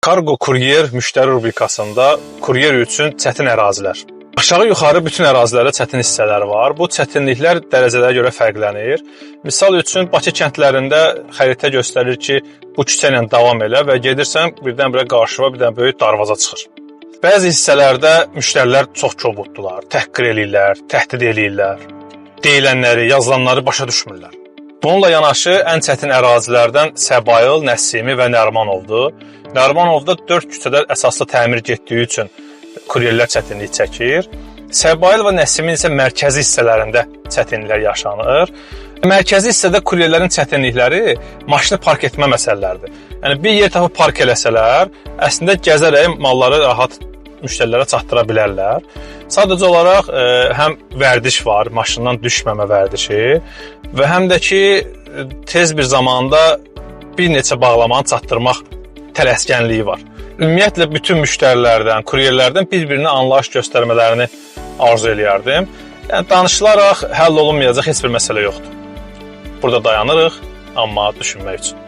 Kargo kuryer müştəri rubrikasında kuryer üçün çətin ərazilər. Aşağı-yuxarı bütün ərazilərdə çətin hissələr var. Bu çətinliklər dərəcələrə görə fərqlənir. Misal üçün, Bakı kəndlərində xəritə göstərir ki, bu küçə ilə davam elə və gedirsən, birdən-birə qarşıva bir dənə böyük darvaza çıxır. Bəzi hissələrdə müştərilər çox kobuddular, təhqir eləyirlər, təhdid eləyirlər, deyilənləri, yazılanları başa düşmürlər. Bununla yanaşı, ən çətin ərazilərdən Səbail, Nəsimi və Nərimanovdur. Nərimanovda 4 küçədə əsaslı təmir getdiyi üçün kuryerlər çətinlik çəkir. Səbail və Nəsimin isə mərkəzi hissələrində çətinliklər yaşanır. Mərkəzi hissədə kuryerlərin çətinlikləri maşını park etmə məsələləridir. Yəni, bir yer tapıb park eləsələr, əslində gəzərək malları rahat müştərilərə çatdıra bilərlər. Sadəcə olaraq həm vərdiş var, maşından düşməmə vərdişi və həm də ki, tez bir zamanda bir neçə bağlamanı çatdırmaq tələskənliyi var. Ümumiyyətlə, bütün müştərilərdən, kuryerlərdən bir-birinə anlayış göstərmələrini arzu eləyərdim. Yəni, danışılaraq həll olunmayacaq heç bir məsələ yoxdur. Burada dayanırıq, amma düşünmək üçün.